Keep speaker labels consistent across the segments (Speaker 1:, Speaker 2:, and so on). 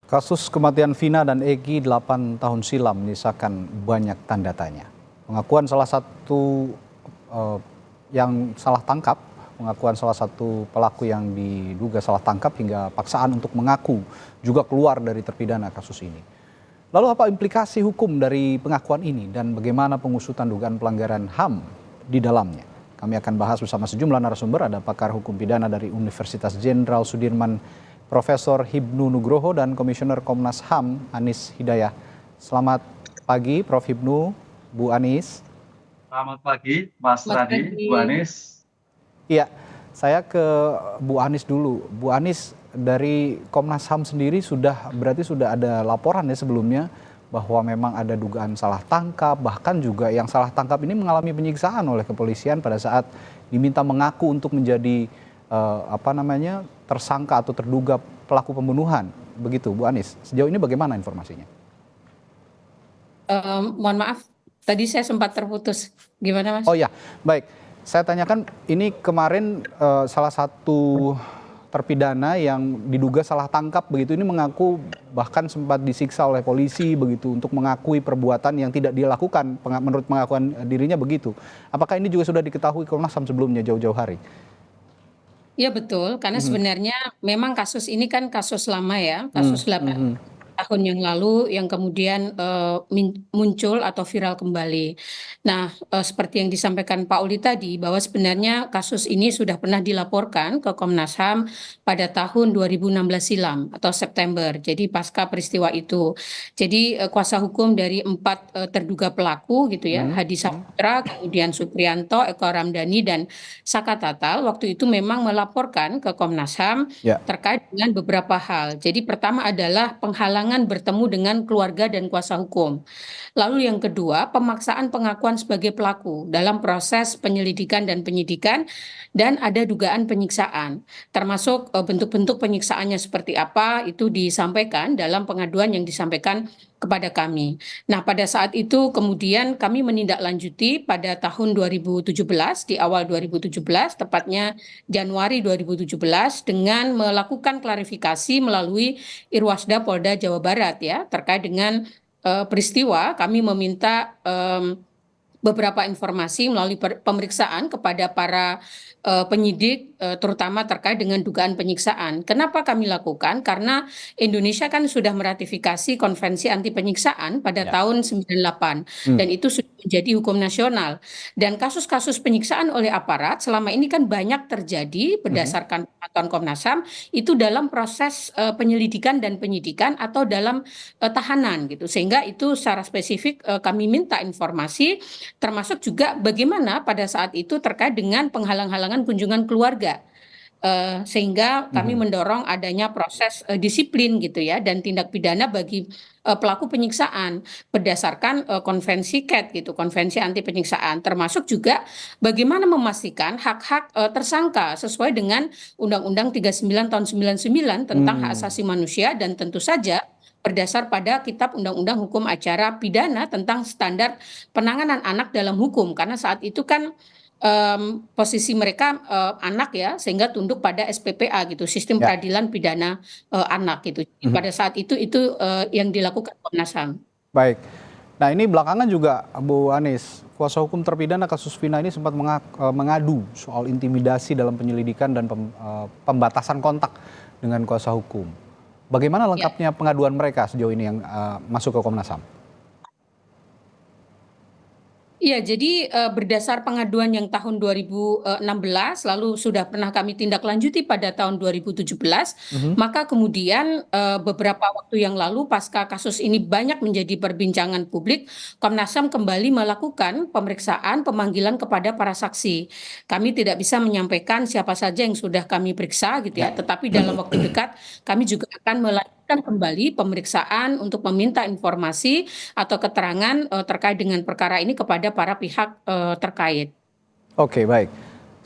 Speaker 1: Kasus kematian Vina dan Egi 8 tahun silam menyisakan banyak tanda tanya. Pengakuan salah satu yang salah tangkap, pengakuan salah satu pelaku yang diduga salah tangkap hingga paksaan untuk mengaku juga keluar dari terpidana kasus ini. Lalu apa implikasi hukum dari pengakuan ini dan bagaimana pengusutan dugaan pelanggaran HAM di dalamnya? Kami akan bahas bersama sejumlah narasumber, ada pakar hukum pidana dari Universitas Jenderal Sudirman, Profesor Hibnu Nugroho, dan Komisioner Komnas HAM Anis Hidayah. Selamat pagi Prof. Hibnu, Bu Anis.
Speaker 2: Selamat pagi Mas Radi, Bu Anis.
Speaker 1: Iya, saya ke Bu Anis dulu. Bu Anis, dari Komnas HAM sendiri berarti sudah ada laporan ya sebelumnya bahwa memang ada dugaan salah tangkap, bahkan juga yang salah tangkap ini mengalami penyiksaan oleh kepolisian pada saat diminta mengaku untuk menjadi tersangka atau terduga pelaku pembunuhan. Begitu Bu Anis, sejauh ini bagaimana informasinya?
Speaker 3: Mohon maaf, tadi saya sempat terputus. Gimana Mas?
Speaker 1: Oh ya, baik. Saya tanyakan, ini kemarin salah satu terpidana yang diduga salah tangkap begitu, ini mengaku bahkan sempat disiksa oleh polisi begitu untuk mengakui perbuatan yang tidak dia lakukan menurut pengakuan dirinya begitu. Apakah ini juga sudah diketahui Komnas HAM sebelumnya jauh-jauh hari?
Speaker 3: Iya betul, karena sebenarnya memang kasus ini kan kasus lama ya, kasus 8 tahun yang lalu yang kemudian muncul atau viral kembali. Nah, seperti yang disampaikan Pak Uli tadi, bahwa sebenarnya kasus ini sudah pernah dilaporkan ke Komnas HAM pada tahun 2016 silam atau September, jadi pasca peristiwa itu. Jadi kuasa hukum dari 4 terduga pelaku gitu ya, Hadi Saputra, kemudian Supriyanto, Eko Ramdhani, dan Saka Tatal, waktu itu memang melaporkan ke Komnas HAM terkait dengan beberapa hal. Jadi pertama adalah penghalangan bertemu dengan keluarga dan kuasa hukum. Lalu yang kedua, pemaksaan pengakuan sebagai pelaku dalam proses penyelidikan dan penyidikan, dan ada dugaan penyiksaan. Termasuk bentuk-bentuk penyiksaannya seperti apa, itu disampaikan dalam pengaduan yang disampaikan kepada kami. Nah, pada saat itu kemudian kami menindaklanjuti pada tahun 2017, di awal 2017, tepatnya Januari 2017, dengan melakukan klarifikasi melalui Irwasda Polda Jawa Barat ya, terkait dengan peristiwa. Kami meminta beberapa informasi melalui pemeriksaan kepada para penyidik, terutama terkait dengan dugaan penyiksaan. Kenapa kami lakukan? Karena Indonesia kan sudah meratifikasi Konvensi Anti Penyiksaan pada tahun 98, dan itu sudah menjadi hukum nasional. Dan kasus-kasus penyiksaan oleh aparat selama ini kan banyak terjadi berdasarkan pantauan Komnas HAM itu dalam proses penyelidikan dan penyidikan atau dalam tahanan gitu. Sehingga itu secara spesifik kami minta informasi, termasuk juga bagaimana pada saat itu terkait dengan penghalang-halangan kunjungan keluarga. Sehingga kami mendorong adanya proses disiplin gitu ya, dan tindak pidana bagi pelaku penyiksaan berdasarkan konvensi KAT gitu, Konvensi Anti Penyiksaan, termasuk juga bagaimana memastikan hak-hak tersangka sesuai dengan Undang-Undang 39 tahun 99 tentang hak asasi manusia, dan tentu saja berdasar pada Kitab Undang-Undang Hukum Acara Pidana tentang standar penanganan anak dalam hukum, karena saat itu kan posisi mereka anak ya, sehingga tunduk pada SPPA gitu, Sistem Peradilan Pidana Anak gitu. Pada saat itu yang dilakukan Komnas HAM.
Speaker 1: Baik. Nah, ini belakangan juga Bu Anis, kuasa hukum terpidana kasus Vina ini sempat mengadu soal intimidasi dalam penyelidikan dan pembatasan kontak dengan kuasa hukum. Bagaimana lengkapnya pengaduan mereka sejauh ini yang masuk ke Komnas HAM?
Speaker 3: Iya, jadi berdasar pengaduan yang tahun 2016, lalu sudah pernah kami tindak lanjuti pada tahun 2017, maka kemudian beberapa waktu yang lalu pasca kasus ini banyak menjadi perbincangan publik, Komnas HAM kembali melakukan pemeriksaan pemanggilan kepada para saksi. Kami tidak bisa menyampaikan siapa saja yang sudah kami periksa gitu ya, tetapi dalam waktu dekat kami juga akan melanjutkan kembali pemeriksaan untuk meminta informasi atau keterangan terkait dengan perkara ini kepada para pihak terkait.
Speaker 1: Oke, baik.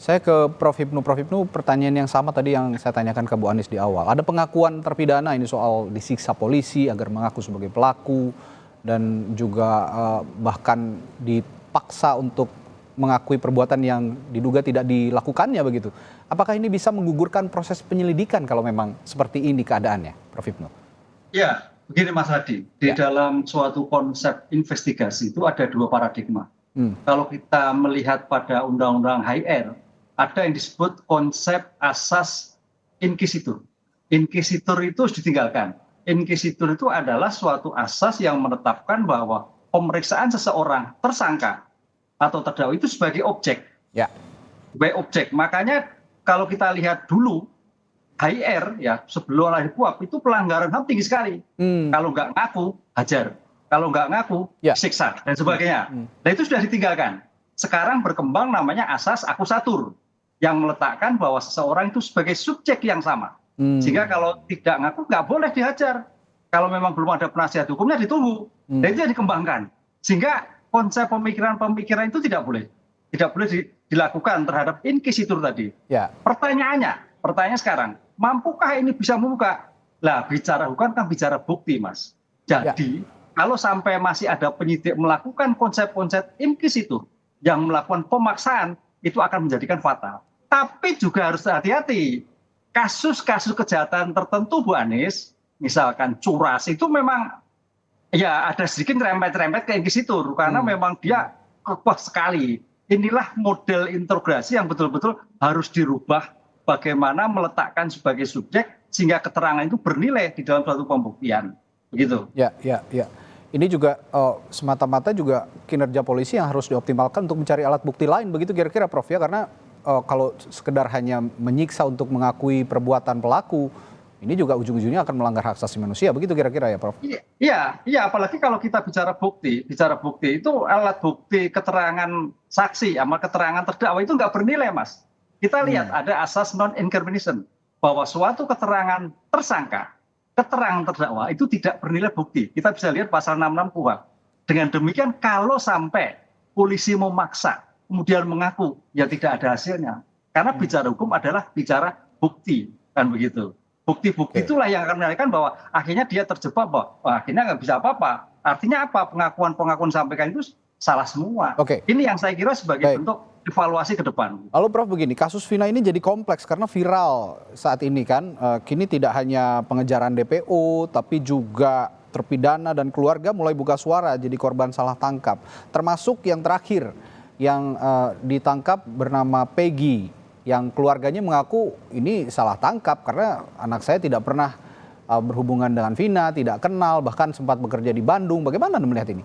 Speaker 1: Saya ke Prof. Hibnu. Prof. Hibnu, pertanyaan yang sama tadi yang saya tanyakan ke Bu Anis di awal. Ada pengakuan terpidana ini soal disiksa polisi agar mengaku sebagai pelaku, dan juga bahkan dipaksa untuk mengakui perbuatan yang diduga tidak dilakukannya begitu. Apakah ini bisa menggugurkan proses penyelidikan kalau memang seperti ini keadaannya, Prof. Hibnu?
Speaker 2: Ya, begini Mas Hadi, di
Speaker 1: Ya.
Speaker 2: dalam suatu konsep investigasi itu ada dua paradigma.
Speaker 1: Hmm.
Speaker 2: Kalau kita melihat pada Undang-Undang HR, ada yang disebut konsep asas inquisitur. Inquisitur itu harus ditinggalkan. Inquisitur itu adalah suatu asas yang menetapkan bahwa pemeriksaan seseorang tersangka atau terdakwa itu sebagai objek.
Speaker 1: Ya.
Speaker 2: Sebagai objek. Makanya kalau kita lihat dulu HR ya sebelum lahir PUAP itu pelanggaran HAM tinggi sekali. Kalau nggak ngaku hajar, kalau nggak ngaku
Speaker 1: Ya.
Speaker 2: siksa dan sebagainya. Nah itu sudah ditinggalkan. Sekarang berkembang namanya asas akusatur yang meletakkan bahwa seseorang itu sebagai subjek yang sama. Sehingga kalau tidak ngaku nggak boleh dihajar. Kalau memang belum ada penasihat hukumnya ditunggu. Dan itu yang dikembangkan. Sehingga konsep pemikiran-pemikiran itu tidak boleh dilakukan terhadap inquisitur tadi.
Speaker 1: Ya.
Speaker 2: Pertanyaannya sekarang, mampukah ini bisa membuka? Lah bicara hukum kan bicara bukti, Mas. Jadi kalau sampai masih ada penyidik melakukan konsep-konsep inquisitur yang melakukan pemaksaan, itu akan menjadikan fatal. Tapi juga harus hati-hati. Kasus-kasus kejahatan tertentu, Bu Anies, misalkan curas itu memang ya ada sedikit rempet-rempet ke inquisitur karena memang dia kuat sekali. Inilah model interogasi yang betul-betul harus dirubah, bagaimana meletakkan sebagai subjek sehingga keterangan itu bernilai di dalam suatu pembuktian. Begitu.
Speaker 1: Ya. Ini juga semata-mata juga kinerja polisi yang harus dioptimalkan untuk mencari alat bukti lain, begitu kira-kira Prof ya, karena kalau sekedar hanya menyiksa untuk mengakui perbuatan pelaku, ini juga ujung-ujungnya akan melanggar hak asasi manusia, begitu kira-kira ya Prof?
Speaker 2: Iya, apalagi kalau kita bicara bukti itu alat bukti keterangan saksi sama keterangan terdakwa itu nggak bernilai, Mas. Kita lihat ada asas non-incrimination, bahwa suatu keterangan tersangka, keterangan terdakwa itu tidak bernilai bukti. Kita bisa lihat pasal 66 KUHP. Dengan demikian kalau sampai polisi memaksa, kemudian mengaku, ya tidak ada hasilnya. Karena bicara hukum adalah bicara bukti, kan begitu. Bukti-bukti itulah yang akan menandakan bahwa akhirnya dia terjebak bahwa akhirnya nggak bisa apa-apa. Artinya apa? Pengakuan disampaikan itu salah semua. Ini yang saya kira sebagai bentuk evaluasi ke depan.
Speaker 1: Lalu Prof begini, kasus Vina ini jadi kompleks karena viral saat ini kan. Kini tidak hanya pengejaran DPO, tapi juga terpidana dan keluarga mulai buka suara jadi korban salah tangkap. Termasuk yang terakhir yang ditangkap bernama Peggy, yang keluarganya mengaku ini salah tangkap karena anak saya tidak pernah berhubungan dengan Vina, tidak kenal, bahkan sempat bekerja di Bandung. Bagaimana Anda melihat ini?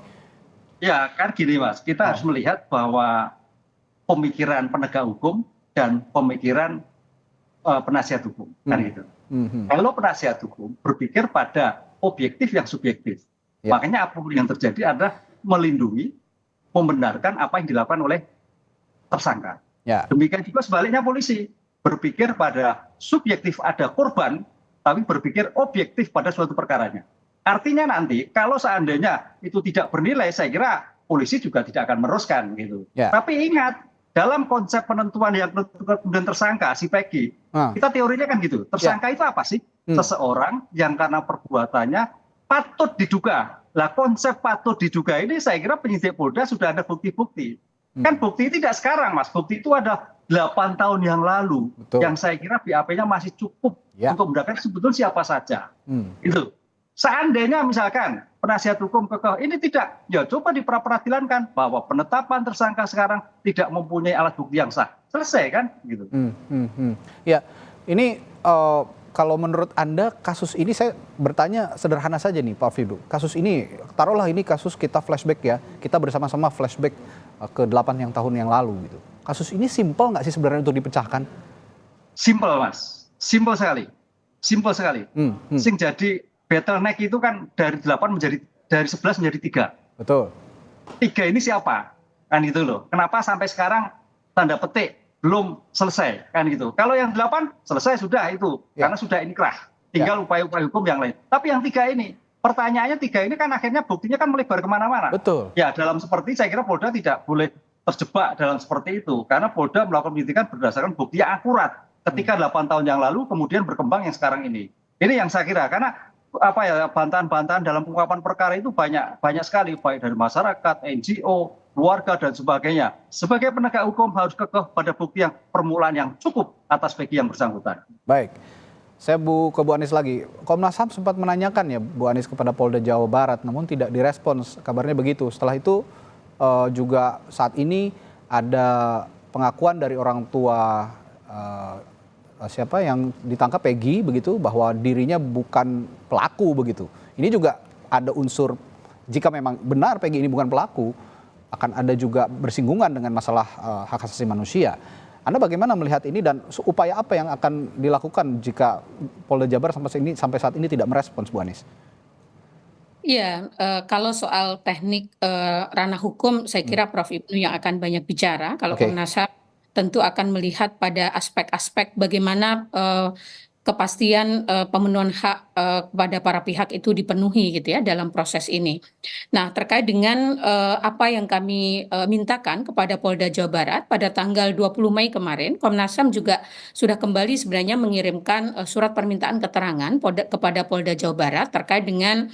Speaker 2: Ya kan gini Mas, kita harus melihat bahwa pemikiran penegak hukum dan pemikiran penasihat hukum kan gitu. Kalau penasihat hukum berpikir pada objektif yang subjektif, makanya apapun yang terjadi adalah melindungi, membenarkan apa yang dilakukan oleh tersangka. Demikian juga sebaliknya polisi berpikir pada subjektif ada korban, tapi berpikir objektif pada suatu perkaranya. Artinya nanti kalau seandainya itu tidak bernilai, saya kira polisi juga tidak akan meneruskan gitu. Tapi ingat, dalam konsep penentuan yang kemudian tersangka si Peggy, kita teorinya kan gitu. Tersangka itu apa sih? Seseorang yang karena perbuatannya patut diduga. Lah konsep patut diduga ini saya kira penyidik Polda sudah ada bukti-bukti. Kan bukti tidak sekarang Mas, bukti itu ada 8 tahun yang lalu. Yang saya kira BAP-nya masih cukup untuk mendapatkan sebetulnya siapa saja. Itu. Seandainya misalkan penasihat hukum kekeh ini tidak, ya coba di pra-peradilan kan bahwa penetapan tersangka sekarang tidak mempunyai alat bukti yang sah. Selesai kan gitu.
Speaker 1: Ya, ini kalau menurut Anda kasus ini, saya bertanya sederhana saja nih Pak Fidu. Kasus ini, taruhlah ini kasus kita flashback ya. Kita bersama-sama flashback ke 8 tahun yang lalu gitu. Kasus ini simpel nggak sih sebenarnya untuk dipecahkan?
Speaker 2: Simpel Mas, simpel sekali. Sing jadi bottleneck itu kan dari 11 menjadi 3.
Speaker 1: Betul.
Speaker 2: 3 ini siapa? Kan gitu loh. Kenapa sampai sekarang tanda petik belum selesai kan gitu. Kalau yang 8 selesai sudah itu karena sudah inkrah. Tinggal upaya-upaya hukum yang lain. Tapi yang 3 ini, pertanyaannya 3 ini kan akhirnya buktinya kan melebar kemana-mana.
Speaker 1: Betul.
Speaker 2: Ya dalam seperti saya kira Polda tidak boleh terjebak dalam seperti itu. Karena Polda melakukan penyidikan berdasarkan bukti yang akurat. Ketika 8 tahun yang lalu kemudian berkembang yang sekarang ini. Ini yang saya kira karena bantahan-bantahan dalam pengungkapan perkara itu banyak sekali, baik dari masyarakat, NGO, keluarga dan sebagainya. Sebagai penegak hukum harus kekeh pada bukti yang permulaan yang cukup atas Peggy yang bersangkutan.
Speaker 1: Baik, Saya ke Bu Anies lagi. Komnas HAM sempat menanyakan ya Bu Anies kepada Polda Jawa Barat, namun tidak direspons. Kabarnya begitu. Setelah itu juga saat ini ada pengakuan dari orang tua siapa yang ditangkap, Peggy begitu, bahwa dirinya bukan pelaku begitu. Ini juga ada unsur, jika memang benar Peggy ini bukan pelaku, akan ada juga bersinggungan dengan masalah hak asasi manusia. Anda bagaimana melihat ini dan upaya apa yang akan dilakukan jika Polda Jabar sampai saat ini tidak merespons, Bu Anies?
Speaker 3: Iya, kalau soal teknik ranah hukum, saya kira Prof. Ibnu yang akan banyak bicara. Kalau
Speaker 1: Oke.
Speaker 3: Komnas HAM tentu akan melihat pada aspek-aspek bagaimana kepastian pemenuhan hak kepada para pihak itu dipenuhi gitu ya dalam proses ini. Nah, terkait dengan apa yang kami mintakan kepada Polda Jawa Barat pada tanggal 20 Mei kemarin, Komnas HAM juga sudah kembali sebenarnya mengirimkan surat permintaan keterangan kepada Polda Jawa Barat terkait dengan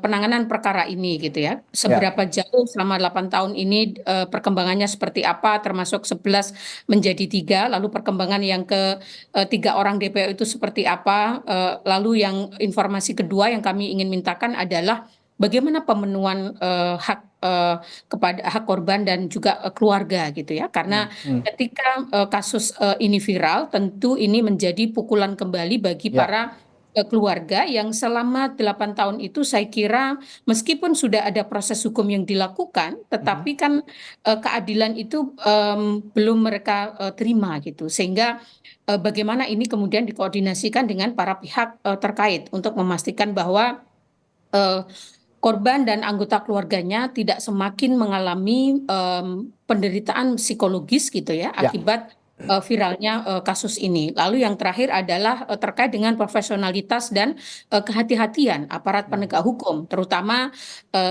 Speaker 3: penanganan perkara ini gitu ya. Seberapa jauh selama 8 tahun ini perkembangannya seperti apa, termasuk 11 menjadi 3, lalu perkembangan yang ke 3 orang DPO itu seperti apa, lalu yang informasi kedua yang kami ingin mintakan adalah bagaimana pemenuhan hak kepada hak korban dan juga keluarga gitu ya. Karena ketika kasus ini viral, tentu ini menjadi pukulan kembali bagi para keluarga yang selama 8 tahun itu saya kira meskipun sudah ada proses hukum yang dilakukan, tetapi kan keadilan itu belum mereka terima gitu. Sehingga bagaimana ini kemudian dikoordinasikan dengan para pihak terkait untuk memastikan bahwa korban dan anggota keluarganya tidak semakin mengalami penderitaan psikologis gitu ya akibat viralnya kasus ini. Lalu yang terakhir adalah terkait dengan profesionalitas dan kehati-hatian aparat penegak hukum, terutama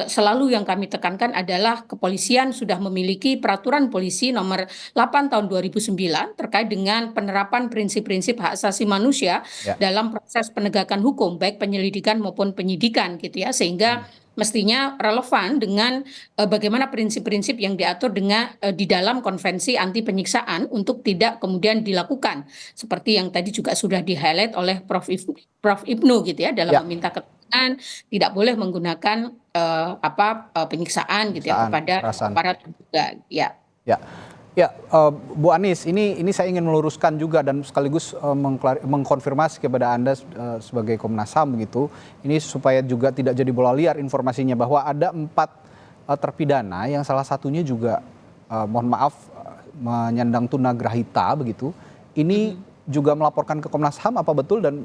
Speaker 3: selalu yang kami tekankan adalah kepolisian sudah memiliki peraturan polisi nomor 8 tahun 2009 terkait dengan penerapan prinsip-prinsip hak asasi manusia dalam proses penegakan hukum, baik penyelidikan maupun penyidikan gitu ya, sehingga mestinya relevan dengan bagaimana prinsip-prinsip yang diatur dengan di dalam konvensi anti penyiksaan untuk tidak kemudian dilakukan seperti yang tadi juga sudah di-highlight oleh Prof. Ibnu gitu ya dalam meminta keterangan tidak boleh menggunakan penyiksaan gitu ya kepada para terduga ya.
Speaker 1: Ya, Bu Anies, ini saya ingin meluruskan juga dan sekaligus mengkonfirmasi kepada Anda sebagai Komnas HAM begitu. Ini supaya juga tidak jadi bola liar informasinya bahwa ada 4 terpidana yang salah satunya juga mohon maaf menyandang tunagrahita begitu. Ini juga melaporkan ke Komnas HAM apa betul dan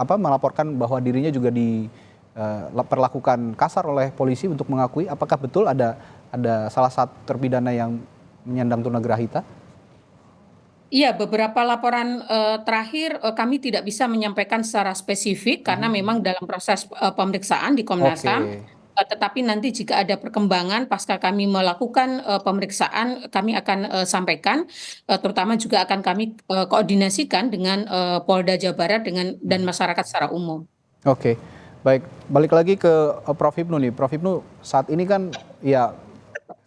Speaker 1: melaporkan bahwa dirinya juga diperlakukan kasar oleh polisi untuk mengakui apakah betul ada salah satu terpidana yang menyandang tunagrahita?
Speaker 3: Iya, beberapa laporan terakhir kami tidak bisa menyampaikan secara spesifik karena memang dalam proses pemeriksaan di Komnas HAM. Tetapi nanti jika ada perkembangan pasca kami melakukan pemeriksaan, kami akan sampaikan, terutama juga akan kami koordinasikan dengan Polda Jawa Barat dan masyarakat secara umum.
Speaker 1: Oke, baik. Balik lagi ke Prof. Ibnu nih. Prof. Ibnu, saat ini kan ya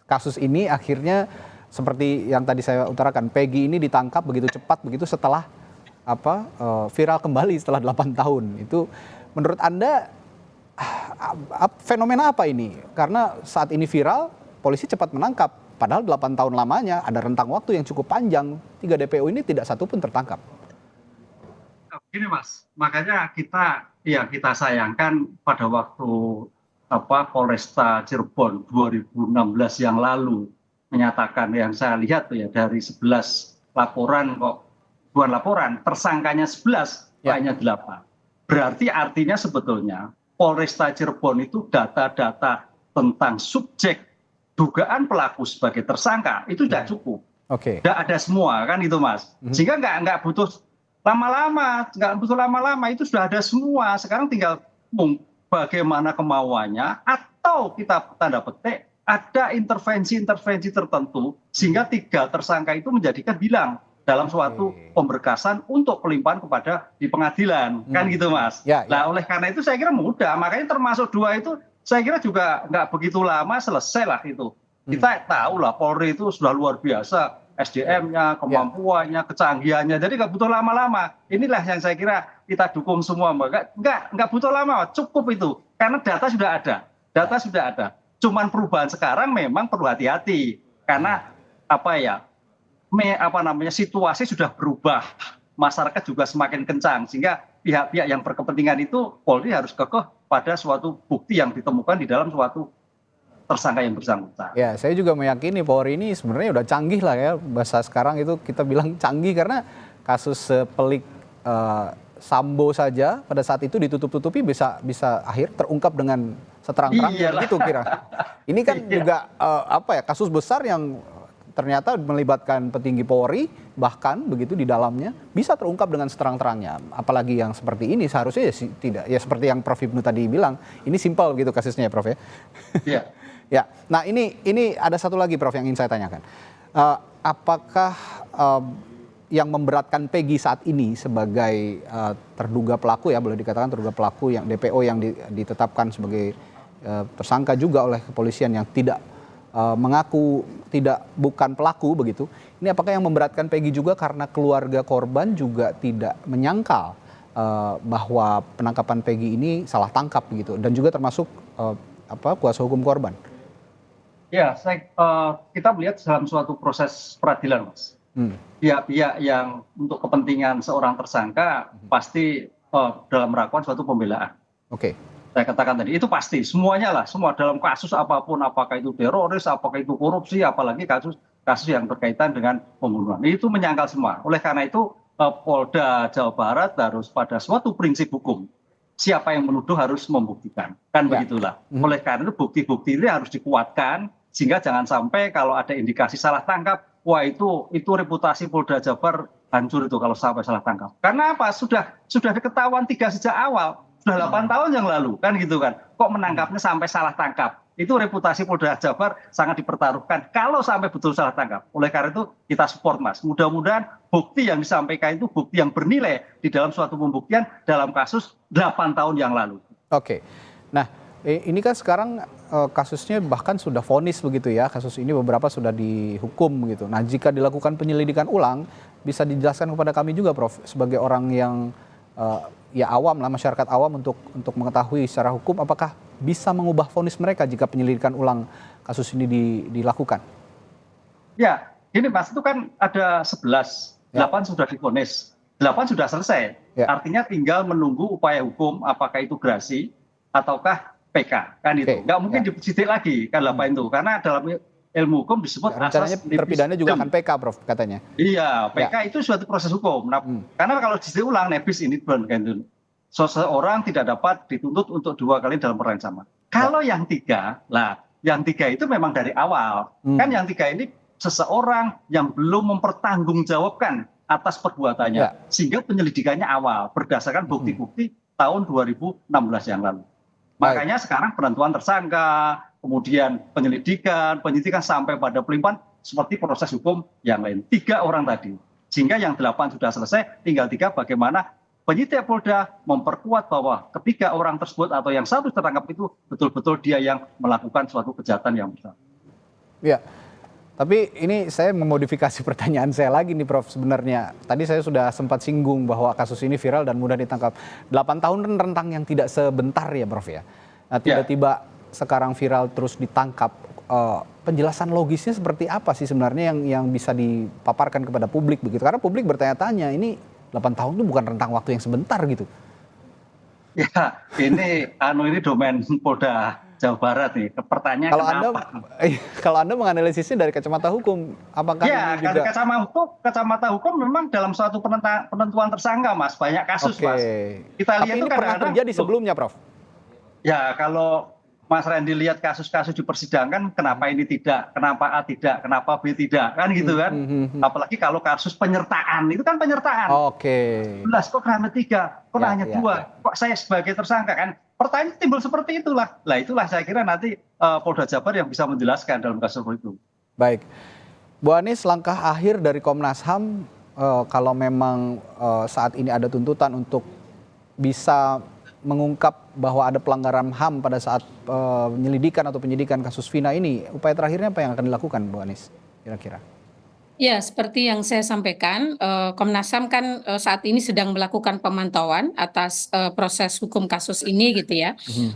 Speaker 1: kasus ini akhirnya seperti yang tadi saya utarakan, Peggy ini ditangkap begitu cepat begitu setelah viral kembali setelah 8 tahun. Itu menurut Anda fenomena apa ini? Karena saat ini viral, polisi cepat menangkap. Padahal 8 tahun lamanya ada rentang waktu yang cukup panjang. 3 DPO ini tidak satu pun tertangkap.
Speaker 2: Begini Mas, makanya kita sayangkan pada waktu Polresta Cirebon 2016 yang lalu menyatakan, yang saya lihat tuh ya dari 11 laporan kok bukan laporan, tersangkanya 11 hanya 8. Berarti artinya sebetulnya Polresta Cirebon itu data-data tentang subjek dugaan pelaku sebagai tersangka itu sudah cukup. Sudah ada semua kan itu Mas. Sehingga nggak butuh lama-lama, itu sudah ada semua. Sekarang tinggal bagaimana kemauannya atau kita tanda petik ada intervensi tertentu sehingga 3 tersangka itu menjadikan bilang dalam suatu pemberkasan untuk pelimpahan kepada di pengadilan kan gitu Mas. Nah oleh karena itu saya kira mudah, makanya termasuk 2 itu saya kira juga nggak begitu lama selesai lah itu. Kita tahu lah Polri itu sudah luar biasa SDM-nya, kemampuannya, kecanggihannya. Jadi nggak butuh lama-lama. Inilah yang saya kira kita dukung semua, Mbak. Nggak butuh lama, cukup itu. Karena data sudah ada. Data sudah ada. Cuman perubahan sekarang memang perlu hati-hati. Karena situasi sudah berubah. Masyarakat juga semakin kencang. Sehingga pihak-pihak yang berkepentingan itu Polri harus kekeh pada suatu bukti yang ditemukan di dalam suatu tersangka yang bersangkutan.
Speaker 1: Ya, saya juga meyakini Polri ini sebenarnya udah canggih lah ya, bahasa sekarang itu kita bilang canggih karena kasus sepelik Sambo saja pada saat itu ditutup-tutupi bisa akhir terungkap dengan seterang-terangnya gitu kira. Ini kan juga kasus besar yang ternyata melibatkan petinggi Polri bahkan begitu di dalamnya bisa terungkap dengan seterang-terangnya. Apalagi yang seperti ini seharusnya tidak ya seperti yang Prof Ibnu tadi bilang, ini simpel gitu kasusnya ya Prof ya.
Speaker 2: Iya.
Speaker 1: Ya, nah ini ada satu lagi Prof yang ingin saya tanyakan. Apakah yang memberatkan Peggy saat ini sebagai terduga pelaku ya, boleh dikatakan terduga pelaku yang DPO yang ditetapkan sebagai tersangka juga oleh kepolisian yang tidak mengaku bukan pelaku begitu. Ini apakah yang memberatkan Peggy juga karena keluarga korban juga tidak menyangkal bahwa penangkapan Peggy ini salah tangkap begitu dan juga termasuk kuasa hukum korban?
Speaker 2: Ya, kita melihat dalam suatu proses peradilan, Mas. Pihak-pihak yang untuk kepentingan seorang tersangka pasti dalam melakukan suatu pembelaan.
Speaker 1: Oke.
Speaker 2: Saya katakan tadi, itu pasti. Semuanya lah, semua dalam kasus apapun, apakah itu teroris, apakah itu korupsi, apalagi kasus yang berkaitan dengan pembunuhan. Itu menyangkal semua. Oleh karena itu, Polda Jawa Barat harus pada suatu prinsip hukum. Siapa yang menuduh harus membuktikan. Kan begitulah. Oleh karena itu bukti-bukti ini harus dikuatkan sehingga jangan sampai kalau ada indikasi salah tangkap, wah itu reputasi Polda Jabar hancur itu kalau sampai salah tangkap. Karena apa? Sudah diketahuan sejak awal, sudah 8 tahun yang lalu kan gitu kan. Kok menangkapnya sampai salah tangkap? Itu reputasi Polda Jabar sangat dipertaruhkan kalau sampai betul salah tangkap. Oleh karena itu kita support, Mas. Mudah-mudahan bukti yang disampaikan itu bukti yang bernilai di dalam suatu pembuktian dalam kasus 8 tahun yang lalu.
Speaker 1: Oke. Nah, ini kan sekarang kasusnya bahkan sudah vonis begitu ya. Kasus ini beberapa sudah dihukum gitu. Nah, jika dilakukan penyelidikan ulang, bisa dijelaskan kepada kami juga, Prof, sebagai orang yang awam lah, masyarakat awam untuk mengetahui secara hukum apakah bisa mengubah vonis mereka jika penyelidikan ulang kasus ini dilakukan?
Speaker 2: Ya, ini Mas, itu kan ada 11, 8 sudah divonis, 8 sudah selesai. Ya. Artinya tinggal menunggu upaya hukum, apakah itu gerasi ataukah PK, kan itu. Nggak mungkin disidik lagi kan 8 itu, karena dalam ilmu hukum disebut
Speaker 1: asas terpidana juga akan PK, Prof, katanya.
Speaker 2: Iya, PK itu suatu proses hukum. Nah, karena kalau disidik ulang nebis ini kan itu. Seseorang tidak dapat dituntut untuk 2 kali dalam perkara yang sama. Kalau yang 3, yang 3 itu memang dari awal. Kan yang 3 ini seseorang yang belum mempertanggungjawabkan atas perbuatannya. Sehingga penyelidikannya awal berdasarkan bukti-bukti tahun 2016 yang lalu. Makanya sekarang penentuan tersangka, kemudian penyidikan sampai pada pelimpahan seperti proses hukum yang lain. 3 orang tadi. Sehingga yang 8 sudah selesai, tinggal 3 bagaimana penyidik Polda memperkuat bahwa ketiga orang tersebut atau yang satu tertangkap itu betul-betul dia yang melakukan suatu kejahatan yang besar.
Speaker 1: Ya, tapi ini saya memodifikasi pertanyaan saya lagi nih, Prof. Sebenarnya tadi saya sudah sempat singgung bahwa kasus ini viral dan mudah ditangkap. 8 tahun kan rentang yang tidak sebentar ya, Prof ya. Nah, tiba-tiba sekarang viral terus ditangkap. Penjelasan logisnya seperti apa sih sebenarnya yang bisa dipaparkan kepada publik begitu? Karena publik bertanya-tanya, ini 8 tahun itu bukan rentang waktu yang sebentar gitu.
Speaker 2: Ya, ini domain Polda Jawa Barat nih. Pertanyaan
Speaker 1: kalau Anda menganalisisnya dari kacamata hukum, apakah ini juga?
Speaker 2: Ya, kacamata hukum memang dalam suatu penentuan tersangka, Mas. Banyak kasus, Mas. Kita lihat
Speaker 1: itu
Speaker 2: kan
Speaker 1: pernah terjadi sebelumnya, Prof.
Speaker 2: Ya, kalau Mas Randy lihat kasus-kasus di persidangan, kenapa ini tidak, kenapa A tidak, kenapa B tidak, kan gitu kan. Apalagi kalau kasus penyertaan, itu kan penyertaan. Jelas, kok hanya 3, kok hanya 2, kok saya sebagai tersangka kan. Pertanyaan timbul seperti itulah. Nah, itulah saya kira nanti Polda Jabar yang bisa menjelaskan dalam kasus itu.
Speaker 1: Baik. Bu Anies, langkah akhir dari Komnas HAM kalau memang saat ini ada tuntutan untuk bisa mengungkap bahwa ada pelanggaran HAM pada saat penyelidikan atau penyidikan kasus Vina ini, upaya terakhirnya apa yang akan dilakukan, Bu Anies, kira-kira?
Speaker 3: Ya, seperti yang saya sampaikan, Komnas HAM kan saat ini sedang melakukan pemantauan atas proses hukum kasus ini gitu ya.
Speaker 1: Mhm.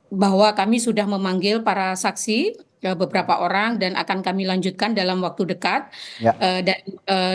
Speaker 3: Bahwa kami sudah memanggil para saksi, beberapa orang dan akan kami lanjutkan dalam waktu dekat.
Speaker 1: Ya.
Speaker 3: Dan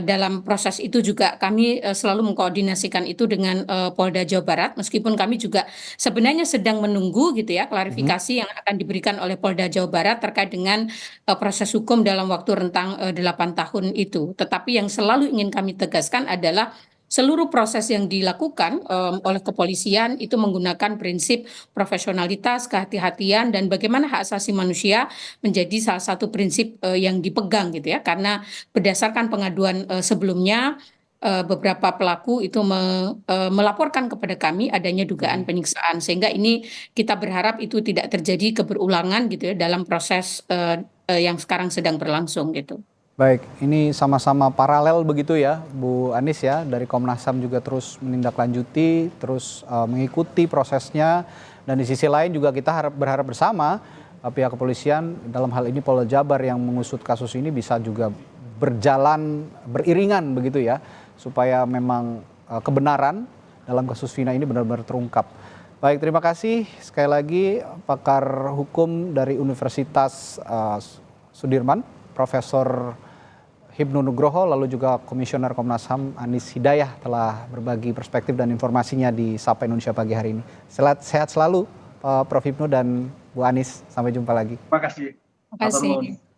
Speaker 3: dalam proses itu juga kami selalu mengkoordinasikan itu dengan Polda Jawa Barat, meskipun kami juga sebenarnya sedang menunggu gitu ya
Speaker 1: Mhm.
Speaker 3: klarifikasi yang akan diberikan oleh Polda Jawa Barat terkait dengan proses hukum dalam waktu rentang 8 tahun itu. Tetapi yang selalu ingin kami tegaskan adalah seluruh proses yang dilakukan oleh kepolisian itu menggunakan prinsip profesionalitas, kehati-hatian, dan bagaimana hak asasi manusia menjadi salah satu prinsip yang dipegang gitu ya. Karena berdasarkan pengaduan sebelumnya, beberapa pelaku itu melaporkan kepada kami adanya dugaan penyiksaan, sehingga ini kita berharap itu tidak terjadi keberulangan gitu ya dalam proses yang sekarang sedang berlangsung gitu.
Speaker 1: Baik, ini sama-sama paralel begitu ya, Bu Anis ya, dari Komnas HAM juga terus menindaklanjuti, terus mengikuti prosesnya, dan di sisi lain juga kita berharap bersama pihak kepolisian dalam hal ini Polda Jabar yang mengusut kasus ini bisa juga berjalan beriringan begitu ya, supaya memang kebenaran dalam kasus Vina ini benar-benar terungkap. Baik, terima kasih sekali lagi pakar hukum dari Universitas Sudirman, Profesor Hipnu Nugroho, lalu juga Komisioner Komnas HAM Anis Hidayah telah berbagi perspektif dan informasinya di Sapa Indonesia pagi hari ini. Sehat selalu Prof. Hipnu dan Bu Anis. Sampai jumpa lagi.
Speaker 2: Terima kasih.
Speaker 3: Terima kasih.